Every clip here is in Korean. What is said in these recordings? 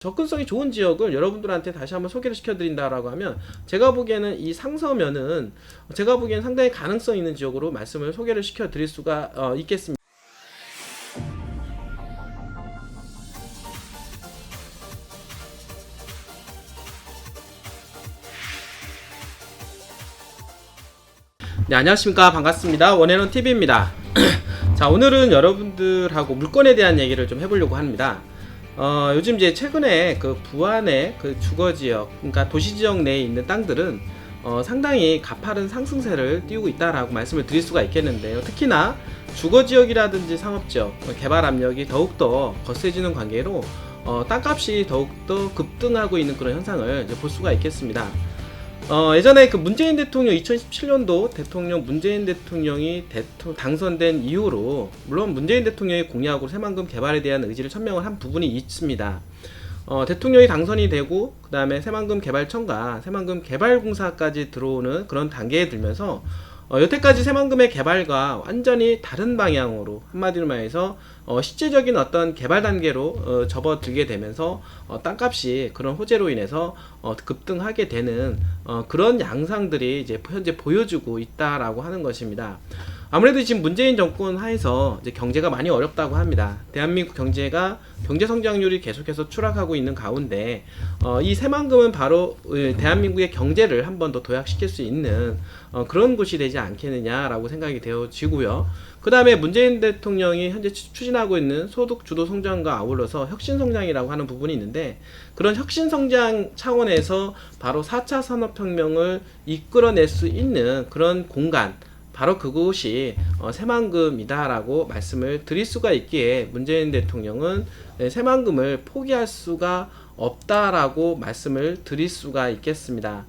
접근성이 좋은 지역을 여러분들한테 다시 한번 소개를 시켜드린다라고 하면, 제가 보기에는 이 상서면은 제가 보기에는 상당히 가능성 있는 지역으로 말씀을 소개를 시켜드릴 수가 있겠습니다. 네, 안녕하십니까. 반갑습니다. 원앤원 TV입니다. 자, 오늘은 여러분들하고 물건에 대한 얘기를 좀 해보려고 합니다. 요즘 이제 최근에 그 부안의 그 주거지역, 그러니까 도시지역 내에 있는 땅들은 상당히 가파른 상승세를 띄우고 있다라고 말씀을 드릴 수가 있겠는데요. 특히나 주거지역이라든지 상업지역, 개발 압력이 더욱더 거세지는 관계로 땅값이 더욱더 급등하고 있는 그런 현상을 이제 볼 수가 있겠습니다. 예전에 그 문재인 대통령 2017년도 대통령 문재인 대통령이 당선된 이후로, 물론 문재인 대통령의 공약으로 새만금 개발에 대한 의지를 천명을 한 부분이 있습니다. 대통령이 당선이 되고 그 다음에 새만금 개발청과 새만금 개발공사까지 들어오는 그런 단계에 들면서 여태까지 새만금의 개발과 완전히 다른 방향으로, 한마디로 말해서 실제적인 어떤 개발 단계로 접어들게 되면서 땅값이 그런 호재로 인해서 급등하게 되는 그런 양상들이 이제 현재 보여주고 있다라고 하는 것입니다. 아무래도 지금 문재인 정권 하에서 이제 경제가 많이 어렵다고 합니다. 대한민국 경제가 경제 성장률이 계속해서 추락하고 있는 가운데 이 새만금은 바로 대한민국의 경제를 한 번 더 도약시킬 수 있는 그런 곳이 되지 않겠느냐라고 생각이 되어지고요. 그 다음에 문재인 대통령이 현재 추진하고 있는 소득 주도 성장과 아울러서 혁신 성장이라고 하는 부분이 있는데, 그런 혁신 성장 차원에서 바로 4차 산업혁명을 이끌어낼 수 있는 그런 공간, 바로 그곳이 새만금이다라고 말씀을 드릴 수가 있기에 문재인 대통령은 새만금을 포기할 수가 없다라고 말씀을 드릴 수가 있겠습니다.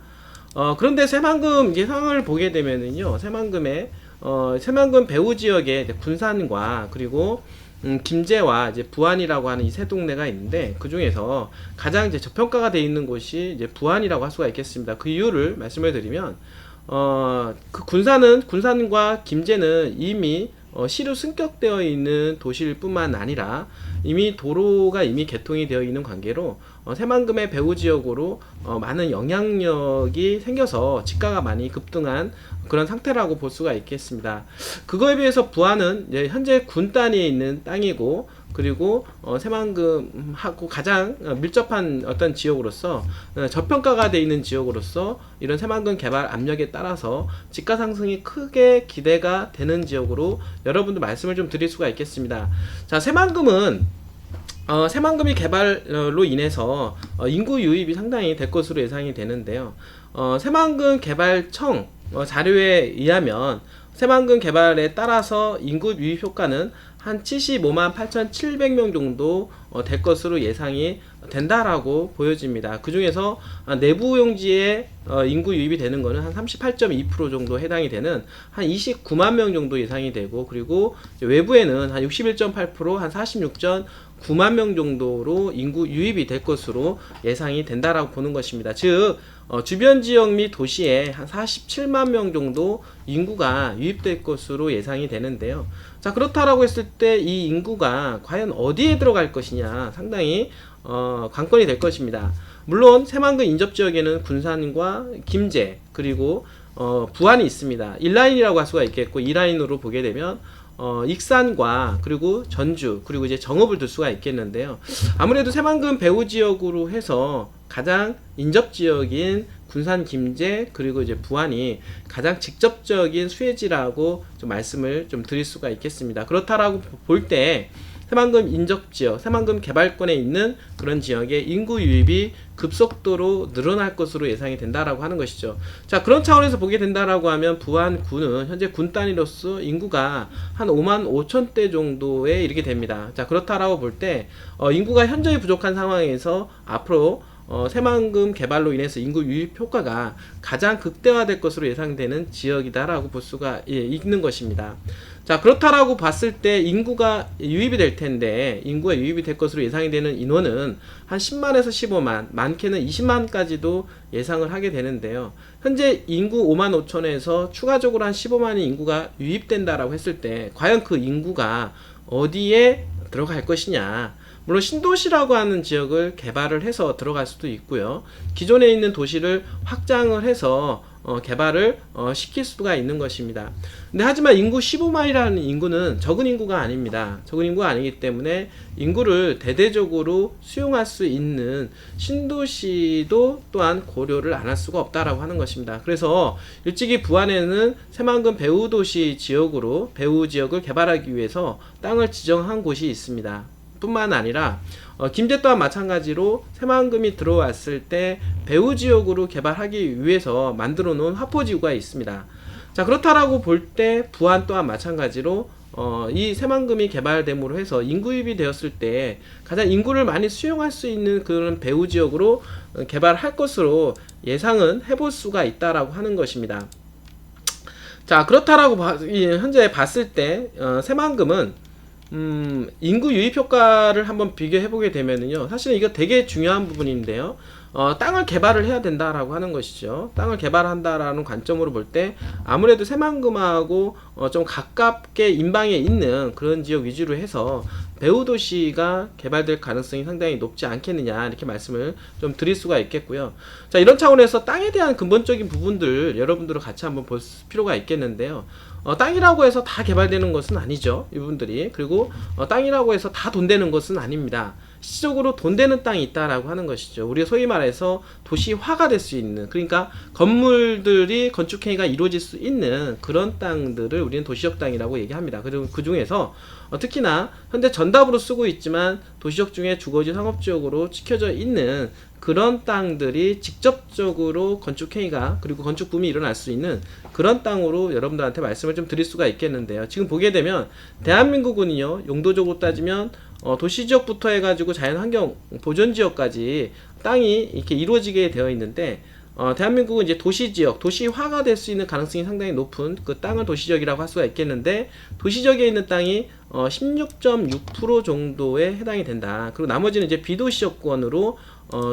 그런데 새만금 이제 상황을 보게 되면은요, 새만금 배후 지역에 군산과 그리고 김제와 이제 부안이라고 하는 이 세 동네가 있는데, 그 중에서 가장 이제 저평가가 되어 있는 곳이 이제 부안이라고 할 수가 있겠습니다. 그 이유를 말씀을 드리면, 그 군산과 김제는 이미 시로 승격되어 있는 도시일 뿐만 아니라 이미 도로가 이미 개통이 되어 있는 관계로 새만금의 배후 지역으로 많은 영향력이 생겨서 지가가 많이 급등한 그런 상태라고 볼 수가 있겠습니다. 그거에 비해서 부안은 현재 군 단위에 있는 땅이고, 그리고 새만금하고 가장 밀접한 어떤 지역으로서 저평가가 되어 있는 지역으로서 이런 새만금 개발 압력에 따라서 지가 상승이 크게 기대가 되는 지역으로 여러분들 말씀을 좀 드릴 수가 있겠습니다. 자, 새만금이 개발로 인해서 인구 유입이 상당히 될 것으로 예상이 되는데요. 새만금 개발청 자료에 의하면 새만금 개발에 따라서 인구 유입 효과는 한 75만 8,700명 정도 될 것으로 예상이 된다라고 보여집니다. 그 중에서 내부 용지에 인구 유입이 되는 거는 한 38.2% 정도 해당이 되는 한 29만 명 정도 예상이 되고, 그리고 외부에는 한 61.8%, 한 46.9만 명 정도로 인구 유입이 될 것으로 예상이 된다라고 보는 것입니다. 즉 주변 지역 및 도시에 한 47만 명 정도 인구가 유입될 것으로 예상이 되는데요. 자, 그렇다라고 했을 때 이 인구가 과연 어디에 들어갈 것이냐, 상당히 관건이 될 것입니다. 물론 새만금 인접 지역에는 군산과 김제 그리고 부안이 있습니다. 1라인이라고 할 수가 있겠고, 2라인으로 보게 되면 익산과 그리고 전주 그리고 이제 정읍을 둘 수가 있겠는데요. 아무래도 새만금 배후 지역으로 해서 가장 인접 지역인 군산 김제 그리고 이제 부안이 가장 직접적인 수혜지라고 좀 말씀을 좀 드릴 수가 있겠습니다. 그렇다라고 볼 때 새만금 인접 지역, 새만금 개발권에 있는 그런 지역의 인구 유입이 급속도로 늘어날 것으로 예상이 된다라고 하는 것이죠. 자, 그런 차원에서 보게 된다라고 하면 부안군은 현재 군 단위로서 인구가 한 5만 5천대 정도에 이르게 됩니다. 자, 그렇다라고 볼 때 인구가 현저히 부족한 상황에서 앞으로 새만금 개발로 인해서 인구 유입 효과가 가장 극대화될 것으로 예상되는 지역이다라고 볼 수가 있는 것입니다. 자, 그렇다라고 봤을 때 인구가 유입이 될 텐데, 인구가 유입이 될 것으로 예상이 되는 인원은 한 10만에서 15만, 많게는 20만까지도 예상을 하게 되는데요. 현재 인구 5만 5천에서 추가적으로 한 15만의 인구가 유입된다라고 했을 때 과연 그 인구가 어디에 들어갈 것이냐. 물론 신도시라고 하는 지역을 개발을 해서 들어갈 수도 있고요. 기존에 있는 도시를 확장을 해서 개발을 시킬 수가 있는 것입니다. 근데 하지만 인구 15만이라는 인구는 적은 인구가 아닙니다. 적은 인구가 아니기 때문에 인구를 대대적으로 수용할 수 있는 신도시도 또한 고려를 안 할 수가 없다라고 하는 것입니다. 그래서 일찍이 부안에는 새만금 배후도시 지역으로 배후 지역을 개발하기 위해서 땅을 지정한 곳이 있습니다. 뿐만 아니라 김제 또한 마찬가지로 새만금이 들어왔을 때 배후 지역으로 개발하기 위해서 만들어 놓은 화포지구가 있습니다. 자, 그렇다라고 볼 때 부안 또한 마찬가지로 이 새만금이 개발됨으로 해서 인구 유입이 되었을 때 가장 인구를 많이 수용할 수 있는 그런 배후 지역으로 개발할 것으로 예상은 해볼 수가 있다라고 하는 것입니다. 자, 그렇다라고 현재 봤을 때 새만금은 인구 유입 효과를 한번 비교해 보게 되면은요, 사실은 이거 되게 중요한 부분인데요. 땅을 개발을 해야 된다라고 하는 것이죠. 땅을 개발한다라는 관점으로 볼 때 아무래도 새만금하고 좀 가깝게 인방에 있는 그런 지역 위주로 해서 배후 도시가 개발될 가능성이 상당히 높지 않겠느냐, 이렇게 말씀을 좀 드릴 수가 있겠고요. 자, 이런 차원에서 땅에 대한 근본적인 부분들 여러분들과 같이 한번 볼 필요가 있겠는데요. 땅이라고 해서 다 개발되는 것은 아니죠, 이분들이. 그리고 땅이라고 해서 다 돈 되는 것은 아닙니다. 실질적으로 돈 되는 땅이 있다라고 하는 것이죠. 우리가 소위 말해서 도시화가 될 수 있는, 그러니까 건물들이 건축행위가 이루어질 수 있는 그런 땅들을 우리는 도시적 땅이라고 얘기합니다. 그리고 그 중에서 특히나 현재 전답으로 쓰고 있지만 도시적 중에 주거지 상업지역으로 찍혀져 있는 그런 땅들이 직접적으로 건축행위가 그리고 건축붐이 일어날 수 있는 그런 땅으로 여러분들한테 말씀을 좀 드릴 수가 있겠는데요. 지금 보게 되면 대한민국은요, 용도적으로 따지면 도시지역부터 해가지고 자연환경 보존지역까지 땅이 이렇게 이루어지게 되어 있는데, 대한민국은 이제 도시지역, 도시화가 될 수 있는 가능성이 상당히 높은 그 땅을 도시지역이라고 할 수가 있겠는데, 도시지역에 있는 땅이 16.6% 정도에 해당이 된다. 그리고 나머지는 이제 비도시역권으로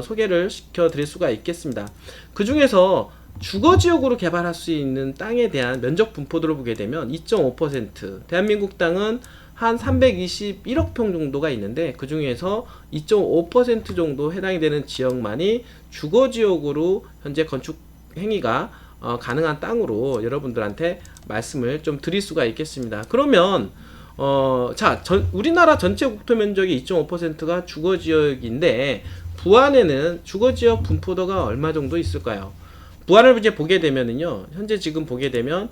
소개를 시켜 드릴 수가 있겠습니다. 그 중에서 주거지역으로 개발할 수 있는 땅에 대한 면적 분포도를 보게 되면 2.5%, 대한민국 땅은 한 321억 평 정도가 있는데 그 중에서 2.5% 정도 해당이 되는 지역만이 주거지역으로 현재 건축 행위가 가능한 땅으로 여러분들한테 말씀을 좀 드릴 수가 있겠습니다. 그러면 우리나라 전체 국토 면적이 2.5%가 주거지역인데 부안에는 주거지역 분포도가 얼마 정도 있을까요? 부안을 이제 보게 되면은요, 현재 지금 보게 되면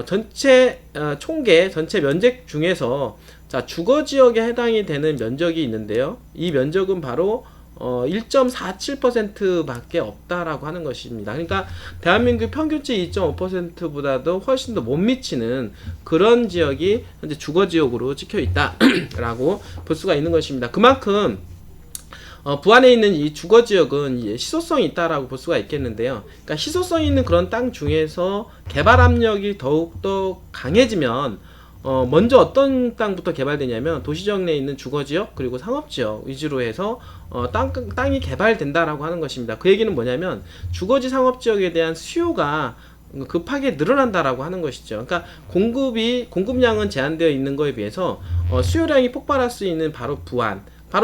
전체 전체 면적 중에서 주거지역에 해당이 되는 면적이 있는데요, 이 면적은 바로 1.47% 밖에 없다라고 하는 것입니다. 그러니까 대한민국 평균치 2.5%보다도 훨씬 더 못 미치는 그런 지역이 현재 주거지역으로 찍혀 있다라고 볼 수가 있는 것입니다. 그만큼 부안에 있는 이 주거지역은 희소성이 있다라고 볼 수가 있겠는데요. 그러니까 희소성이 있는 그런 땅 중에서 개발 압력이 더욱더 강해지면 먼저 어떤 땅부터 개발되냐면 도시지역 내에 있는 주거지역 그리고 상업지역 위주로 해서 땅이 개발된다라고 하는 것입니다. 그 얘기는 뭐냐면 주거지 상업지역에 대한 수요가 급하게 늘어난다라고 하는 것이죠. 그러니까 공급량은 제한되어 있는 거에 비해서 수요량이 폭발할 수 있는 바로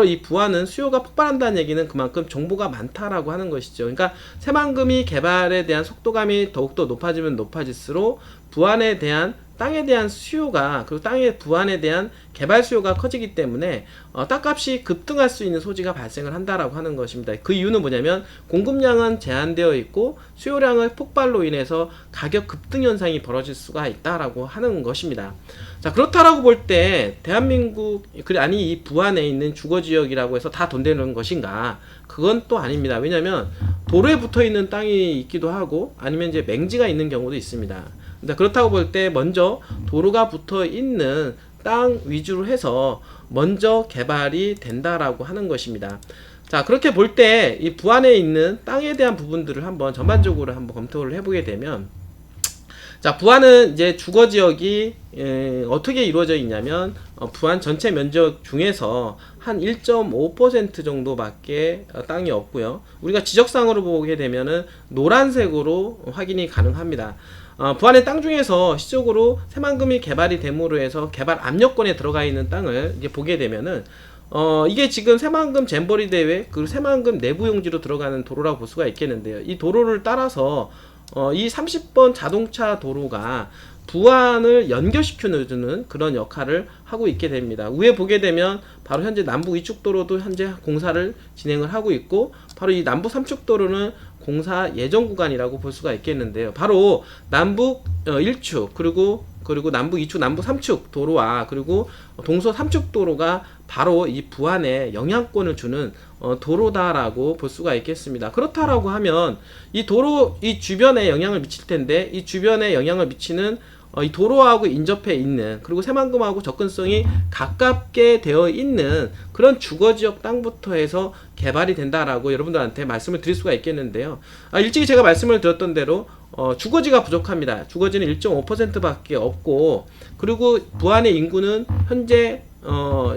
이 부안은 수요가 폭발한다는 얘기는 그만큼 정보가 많다라고 하는 것이죠. 그러니까 새만금이 개발에 대한 속도감이 더욱더 높아지면 높아질수록 부안에 대한 땅에 대한 수요가, 그리고 부안에 대한 개발 수요가 커지기 때문에 땅값이 급등할 수 있는 소지가 발생을 한다라고 하는 것입니다. 그 이유는 뭐냐면 공급량은 제한되어 있고 수요량의 폭발로 인해서 가격 급등 현상이 벌어질 수가 있다라고 하는 것입니다. 자, 그렇다라고 볼 때 이 부안에 있는 주거지역이라고 해서 다 돈 되는 것인가? 그건 또 아닙니다. 왜냐하면 도로에 붙어 있는 땅이 있기도 하고 아니면 이제 맹지가 있는 경우도 있습니다. 그렇다고 볼 때 먼저 도로가 붙어 있는 땅 위주로 해서 먼저 개발이 된다라고 하는 것입니다. 자, 그렇게 볼 때 이 부안에 있는 땅에 대한 부분들을 한번 전반적으로 한번 검토를 해보게 되면, 자, 부안은 이제 주거지역이 어떻게 이루어져 있냐면 부안 전체 면적 중에서 한 1.5% 정도밖에 땅이 없고요. 우리가 지적상으로 보게 되면은 노란색으로 확인이 가능합니다. 부안의 땅 중에서 시적으로 새만금이 개발이 됨으로 해서 개발 압력권에 들어가 있는 땅을 이제 보게 되면은 이게 지금 새만금 잼버리 대회 그리고 새만금 내부 용지로 들어가는 도로라고 볼 수가 있겠는데요. 이 도로를 따라서 이 30번 자동차 도로가 부안을 연결시켜주는 그런 역할을 하고 있게 됩니다. 위에 보게 되면 바로 현재 남북 이축도로도 현재 공사를 진행을 하고 있고, 바로 이 남북 삼축도로는 공사 예정 구간이라고 볼 수가 있겠는데요. 바로 남북 1축 그리고 남북 2축, 남북 3축 도로와 그리고 동서 3축 도로가 바로 이 부안에 영향권을 주는 도로다라고 볼 수가 있겠습니다. 그렇다라고 하면 이 도로 이 주변에 영향을 미칠 텐데, 이 주변에 영향을 미치는 이 도로하고 인접해 있는, 그리고 새만금하고 접근성이 가깝게 되어 있는 그런 주거지역 땅부터 해서 개발이 된다라고 여러분들한테 말씀을 드릴 수가 있겠는데요. 일찍이 제가 말씀을 드렸던 대로 주거지가 부족합니다. 주거지는 1.5% 밖에 없고, 그리고 부안의 인구는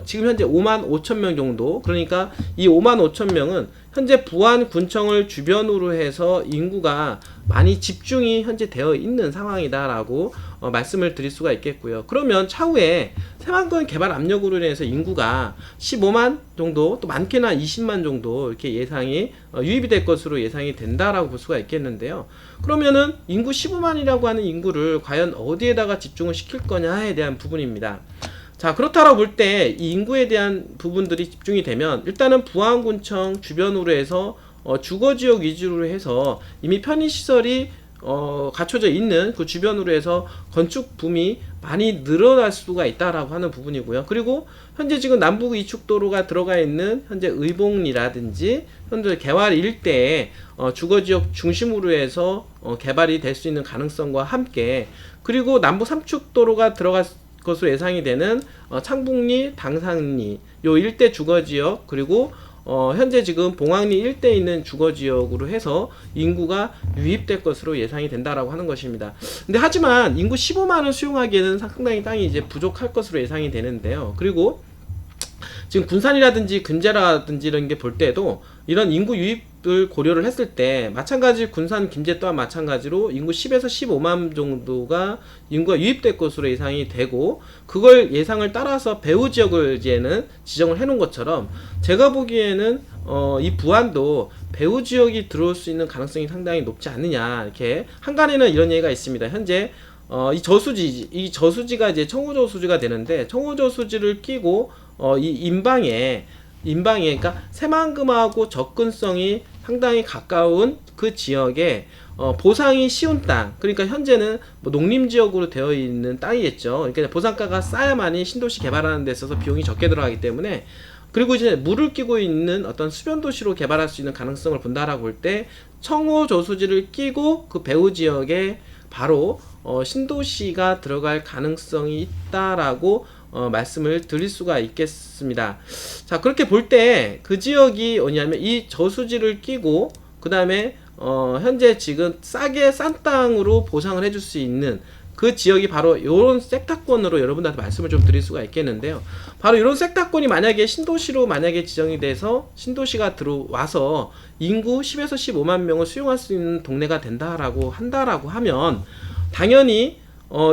지금 현재 5만 5천 명 정도. 그러니까 이 5만 5천 명은 현재 부안 군청을 주변으로 해서 인구가 많이 집중이 현재 되어 있는 상황이다라고 말씀을 드릴 수가 있겠고요. 그러면 차후에 새만금 개발 압력으로 인해서 인구가 15만 정도, 또 많게는 20만 정도 이렇게 예상이 유입이 될 것으로 예상이 된다라고 볼 수가 있겠는데요. 그러면은 인구 15만이라고 하는 인구를 과연 어디에다가 집중을 시킬 거냐에 대한 부분입니다. 자, 그렇다라고 볼 때 이 인구에 대한 부분들이 집중이 되면, 일단은 부안군청 주변으로 해서 주거지역 위주로 해서 이미 편의시설이 갖춰져 있는 그 주변으로 해서 건축 붐이 많이 늘어날 수가 있다라고 하는 부분이고요. 그리고 현재 지금 남북 이축도로가 들어가 있는 현재 의봉리라든지 현재 개발 일대에 주거지역 중심으로 해서 개발이 될 수 있는 가능성과 함께, 그리고 남북 삼축도로가 들어갈 것으로 예상이 되는 창북리, 당산리 요 일대 주거지역, 그리고 현재 지금 봉황리 일대에 있는 주거지역으로 해서 인구가 유입될 것으로 예상이 된다라고 하는 것입니다. 근데 하지만 인구 15만을 수용하기에는 상당히 땅이 이제 부족할 것으로 예상이 되는데요. 그리고 지금 군산이라든지 근제라든지 이런 게 볼 때도 이런 인구 유입을 고려를 했을 때, 마찬가지 군산 김제 또한 마찬가지로 인구 10에서 15만 정도가 인구가 유입될 것으로 예상이 되고, 그걸 예상을 따라서 배후 지역을 이제는 지정을 해 놓은 것처럼, 제가 보기에는 이 부안도 배후 지역이 들어올 수 있는 가능성이 상당히 높지 않느냐. 이렇게 한간에는 이런 얘기가 있습니다. 현재 이 저수지가 이제 청호저수지가 되는데, 청호저수지를 끼고 이 인방에 그러니까 새만금하고 접근성이 상당히 가까운 그 지역에 보상이 쉬운 땅, 그러니까 현재는 뭐 농림지역으로 되어 있는 땅이겠죠. 그러니까 보상가가 싸야만이 신도시 개발하는 데 있어서 비용이 적게 들어가기 때문에, 그리고 이제 물을 끼고 있는 어떤 수변도시로 개발할 수 있는 가능성을 본다라고 볼 때, 청호저수지를 끼고 그 배후 지역에 바로 신도시가 들어갈 가능성이 있다라고 말씀을 드릴 수가 있겠습니다. 자, 그렇게 볼 때 그 지역이 어디냐면, 이 저수지를 끼고 그 다음에 현재 지금 싸게 싼 땅으로 보상을 해줄 수 있는 그 지역이 바로 이런 섹터권으로 여러분들한테 말씀을 좀 드릴 수가 있겠는데요. 바로 이런 섹터권이 만약에 신도시로 만약에 지정이 돼서 신도시가 들어와서 인구 10에서 15만 명을 수용할 수 있는 동네가 된다라고 하면, 당연히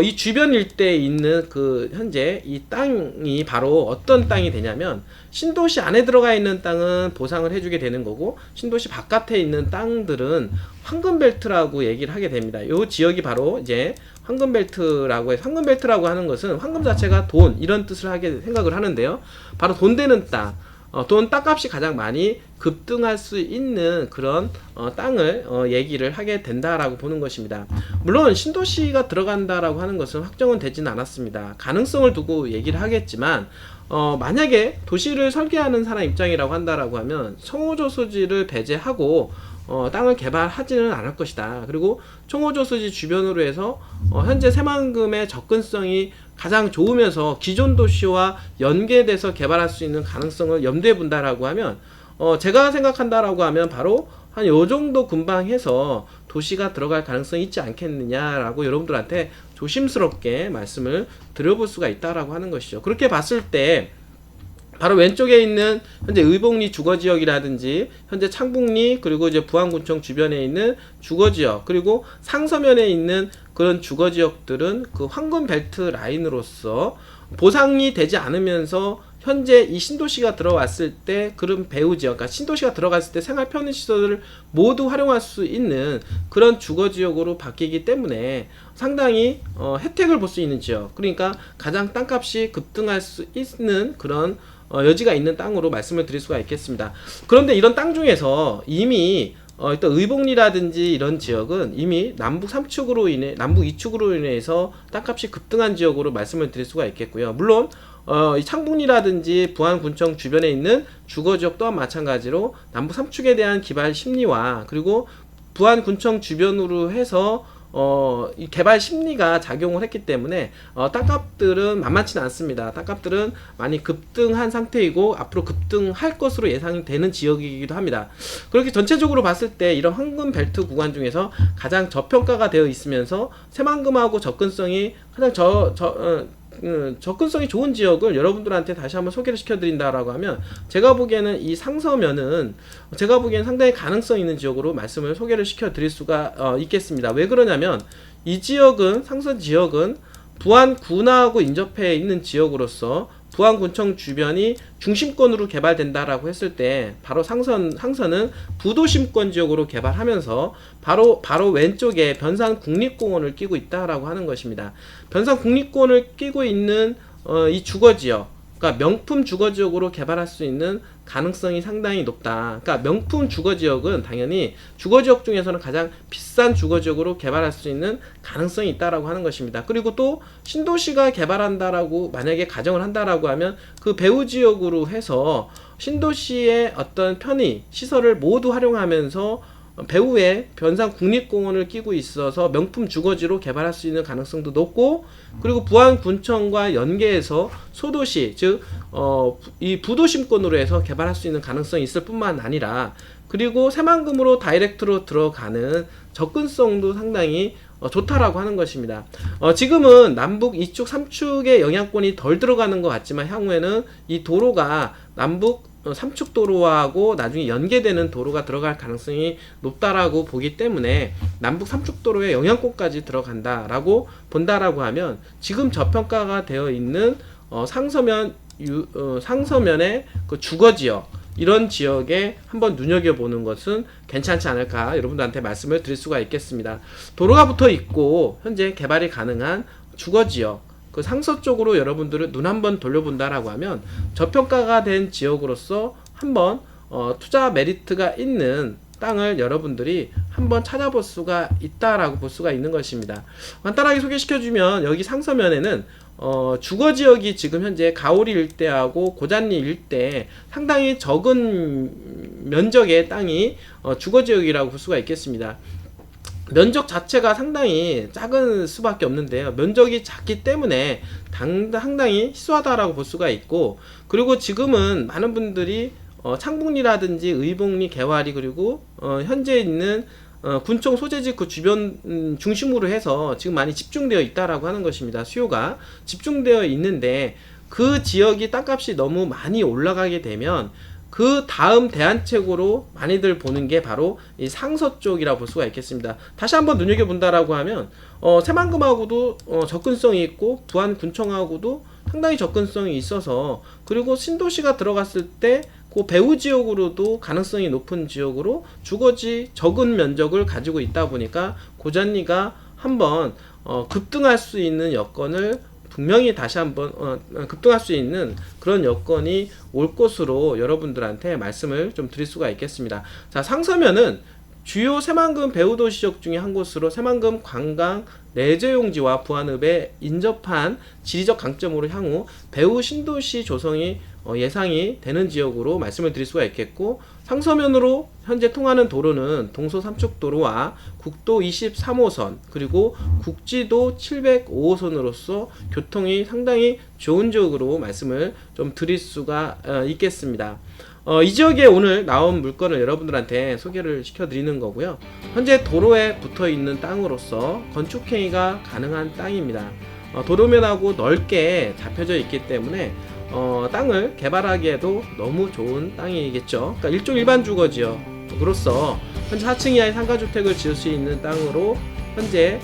이 주변 일대에 있는 그 현재 이 땅이 바로 어떤 땅이 되냐면, 신도시 안에 들어가 있는 땅은 보상을 해주게 되는 거고, 신도시 바깥에 있는 땅들은 황금벨트라고 얘기를 하게 됩니다. 이 지역이 바로 이제 황금벨트라고 해서, 황금벨트라고 하는 것은 황금 자체가 돈 이런 뜻을 하게 생각을 하는데요. 바로 돈 되는 땅, 돈 땅값이 가장 많이 급등할 수 있는 그런 땅을 얘기를 하게 된다라고 보는 것입니다. 물론 신도시가 들어간다라고 하는 것은 확정은 되지는 않았습니다. 가능성을 두고 얘기를 하겠지만, 만약에 도시를 설계하는 사람 입장이라고 한다라고 하면 청호저수지를 배제하고 땅을 개발하지는 않을 것이다. 그리고 청호저수지 주변으로 해서 현재 새만금의 접근성이 가장 좋으면서 기존 도시와 연계돼서 개발할 수 있는 가능성을 염두에 본다라고 하면, 제가 생각한다라고 하면 바로 한 요 정도 근방 해서 도시가 들어갈 가능성이 있지 않겠느냐라고 여러분들한테 조심스럽게 말씀을 드려볼 수가 있다라고 하는 것이죠. 그렇게 봤을 때 바로 왼쪽에 있는 현재 의봉리 주거지역이라든지 현재 창북리, 그리고 이제 부안군청 주변에 있는 주거지역, 그리고 상서면에 있는 그런 주거지역들은 그 황금벨트 라인으로서 보상이 되지 않으면서 현재 이 신도시가 들어왔을 때 그런 배후 지역, 그러니까 신도시가 들어갔을 때 생활 편의 시설을 모두 활용할 수 있는 그런 주거 지역으로 바뀌기 때문에 상당히 혜택을 볼 수 있는 지역, 그러니까 가장 땅값이 급등할 수 있는 그런 여지가 있는 땅으로 말씀을 드릴 수가 있겠습니다. 그런데 이런 땅 중에서 이미 일단 의복리라든지 이런 지역은 이미 남북 3축으로 인해 남북 2축으로 인해서 땅값이 급등한 지역으로 말씀을 드릴 수가 있겠고요. 물론 이 창북리라든지 부안군청 주변에 있는 주거지역 또한 마찬가지로 남북 3축에 대한 기반 심리와 그리고 부안군청 주변으로 해서 이 개발 심리가 작용을 했기 때문에 땅값들은 만만치는 않습니다. 땅값들은 많이 급등한 상태이고 앞으로 급등할 것으로 예상이 되는 지역이기도 합니다. 그렇게 전체적으로 봤을 때 이런 황금벨트 구간 중에서 가장 저평가가 되어 있으면서 새만금하고 접근성이 가장 접근성이 좋은 지역을 여러분들한테 다시 한번 소개를 시켜드린다라고 하면 제가 보기에는 이 상서면은 제가 보기에는 상당히 가능성 있는 지역으로 말씀을 소개를 시켜드릴 수가 있겠습니다. 왜 그러냐면 이 지역은 상서 지역은 부안군하고 인접해 있는 지역으로서 부안군청 주변이 중심권으로 개발된다라고 했을 때 바로 상선은 부도심권 지역으로 개발하면서 바로 왼쪽에 변산 국립공원을 끼고 있다라고 하는 것입니다. 변산 국립공원을 끼고 있는 이 주거지역, 그러니까 명품 주거지역으로 개발할 수 있는 가능성이 상당히 높다. 그러니까 명품 주거지역은 당연히 주거지역 중에서는 가장 비싼 주거지역으로 개발할 수 있는 가능성이 있다라고 하는 것입니다. 그리고 또 신도시가 개발한다라고 만약에 가정을 한다라고 하면 그 배후 지역으로 해서 신도시의 어떤 편의 시설을 모두 활용하면서 배후에 변산 국립공원을 끼고 있어서 명품 주거지로 개발할 수 있는 가능성도 높고, 그리고 부안군청과 연계해서 소도시, 즉 이 부도심권으로 해서 개발할 수 있는 가능성이 있을 뿐만 아니라, 그리고 새만금으로 다이렉트로 들어가는 접근성도 상당히 좋다라고 하는 것입니다. 지금은 남북 2축 3축의 영향권이 덜 들어가는 것 같지만 향후에는 이 도로가 남북 3축 도로하고 나중에 연계되는 도로가 들어갈 가능성이 높다라고 보기 때문에 남북 3축 도로의 영향권까지 들어간다라고 본다라고 하면 지금 저평가가 되어 있는 상서면의 그 주거지역, 이런 지역에 한번 눈여겨보는 것은 괜찮지 않을까 여러분들한테 말씀을 드릴 수가 있겠습니다. 도로가 붙어 있고 현재 개발이 가능한 주거지역, 그 상서 쪽으로 여러분들을 눈 한번 돌려본다라고 하면 저평가가 된 지역으로서 한번 투자 메리트가 있는 땅을 여러분들이 한번 찾아볼 수가 있다라고 볼 수가 있는 것입니다. 간단하게 소개시켜주면 여기 상서면에는 주거지역이 지금 현재 가오리 일대하고 고잔리 일대 상당히 적은 면적의 땅이 주거지역이라고 볼 수가 있겠습니다. 면적 자체가 상당히 작은 수밖에 없는데요. 면적이 작기 때문에 상당히 희소하다라고 볼 수가 있고, 그리고 지금은 많은 분들이 창북리라든지 의복리, 개화리, 그리고 현재 있는 군청 소재지 그 주변 중심으로 해서 지금 많이 집중되어 있다라고 하는 것입니다. 수요가 집중되어 있는데 그 지역이 땅값이 너무 많이 올라가게 되면 그 다음 대안책으로 많이들 보는 게 바로 이 상서 쪽이라 볼 수가 있겠습니다. 다시 한번 눈여겨본다라고 하면 새만금하고도 접근성이 있고 부안군청하고도 상당히 접근성이 있어서, 그리고 신도시가 들어갔을 때 그 배후 지역으로도 가능성이 높은 지역으로 주거지 적은 면적을 가지고 있다 보니까 고잔리가 한번 급등할 수 있는 여건을 분명히 다시 한번 급등할 수 있는 그런 여건이 올 것으로 여러분들한테 말씀을 좀 드릴 수가 있겠습니다. 자, 상서면은 주요 새만금 배후도시 지역 중에 한 곳으로 새만금 관광 레저용지와 부안읍에 인접한 지리적 강점으로 향후 배후 신도시 조성이 예상이 되는 지역으로 말씀을 드릴 수가 있겠고, 상서면으로 현재 통하는 도로는 동서 3축 도로와 국도 23호선 그리고 국지도 705호선으로서 교통이 상당히 좋은 지역으로 말씀을 좀 드릴 수가 있겠습니다. 이 지역에 오늘 나온 물건을 여러분들한테 소개를 시켜드리는 거고요. 현재 도로에 붙어있는 땅으로서 건축행위가 가능한 땅입니다. 도로면하고 넓게 잡혀져 있기 때문에 땅을 개발하기에도 너무 좋은 땅이겠죠. 그러니까 일종 일반 주거지역으로서 현재 4층 이하의 상가주택을 지을 수 있는 땅으로 현재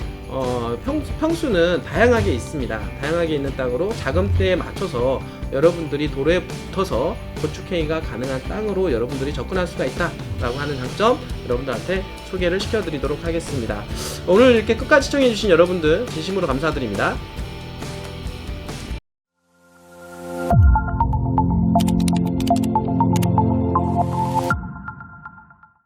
평수는 다양하게 있습니다. 다양하게 있는 땅으로 자금대에 맞춰서 여러분들이 도로에 붙어서 건축행위가 가능한 땅으로 여러분들이 접근할 수가 있다라고 하는 장점 여러분들한테 소개를 시켜드리도록 하겠습니다. 오늘 이렇게 끝까지 시청해주신 여러분들 진심으로 감사드립니다.